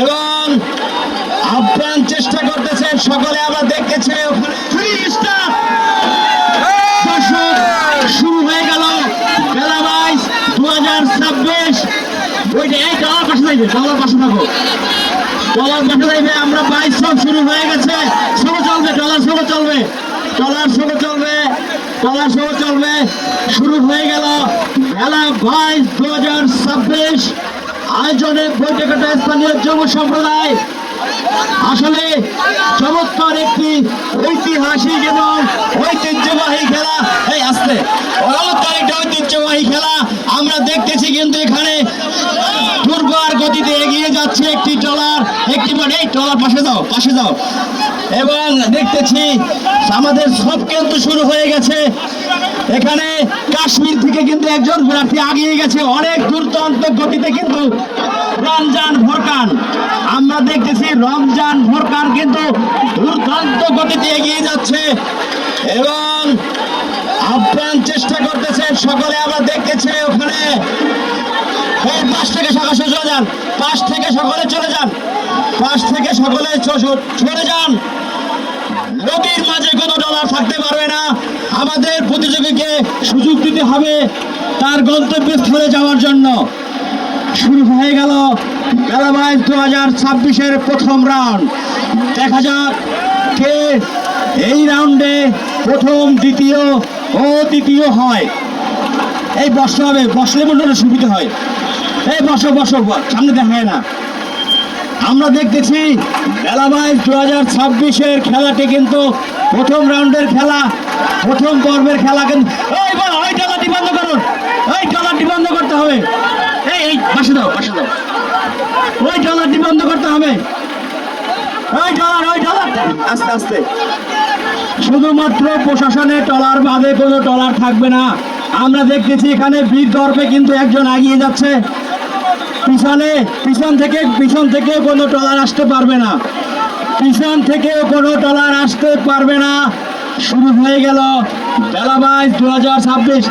এবং আপ্রাণ চেষ্টা করতেছেন সকলে। আমরা দেখতেছি শুরু হয়ে গেল বেলা 22/2026। ওইটা এই টলার পাশে যাইবে, টলার পাশে থাকো, টলার পাশে যাইবে। আমরা 22 সব শুরু হয়ে গেছে। শুরু চলবে, টলার শুরু চলবে, টলার শুরু চলবে, টলার শুরু চলবে। শুরু হয়ে গেল বেলা 22/2026 আয়োজনে বৈঠকটা স্থানীয় যুব সম্প্রদায়। আসলে চমৎকার একটি ঐতিহাসিক এবং ঐতিহ্যবাহী খেলা। এই আসতে চমৎকার একটা ঐতিহ্যবাহী খেলা আমরা দেখতেছি। কিন্তু এখানে দুর্বার গতিতে এগিয়ে যাচ্ছে একটি ট্রলার, একটি এই ট্রলার পাশে যাও, পাশে যাও। এবং দেখতেছি আমাদের সব কিন্তু শুরু হয়ে গেছে। এখানে কাশ্মীর থেকে কিন্তু একজন প্রার্থী আগিয়ে গেছে অনেক দুর্দান্ত গতিতে। কিন্তু রমজান ভোরকান, আমরা দেখতেছি রমজান ভোরকান কিন্তু দুর্দান্ত গতিতে এগিয়ে যাচ্ছে এবং আপ্রাণ চেষ্টা করতেছেন সকলে। আমরা দেখতেছি ওখানে পাশ থেকে সকলে চলে যান, পাশ থেকে সকলে চলে যান, পাশ থেকে সকলে চলে যান। নদীর মাঝে কোনো ডলার থাকতে পারবে না। আমাদের প্রতিযোগীকে সুযোগ দিতে হবে তার গন্তব্যস্থলে যাওয়ার জন্য। শুরু হয়ে গেল বেলা 22/2026 প্রথম রাউন্ড। দেখা যাক কে এই রাউন্ডে প্রথম, দ্বিতীয় ও তৃতীয় হয়। এই বসতে হবে, বসলে মনে সুবিধা হয়। এই বসো বসো, সামনে দেখায় না। আমরা দেখতেছি বেলা 22/2026 খেলাটি কিন্তু প্রথম রাউন্ডের খেলা, প্রথম পর্বের খেলা। কিন্তু ওই টলারটি বন্ধ করুন, ওই টলারটি বন্ধ করতে হবে। এই পাশে দাও, পাশে দাও, ওই টলারটি বন্ধ করতে হবে। ওই টলার আস্তে আস্তে। শুধুমাত্র প্রশাসনের টলার বাদে কোনো টলার থাকবে না। আমরা দেখতেছি এখানে বীর দর্পে কিন্তু একজন এগিয়ে যাচ্ছে। পিছন থেকে কোনো টলার আসতে পারবে না, পিছন থেকেও কোনো টলার আসতে পারবে না। শুরু হয়ে গেল বেলা 22/2026।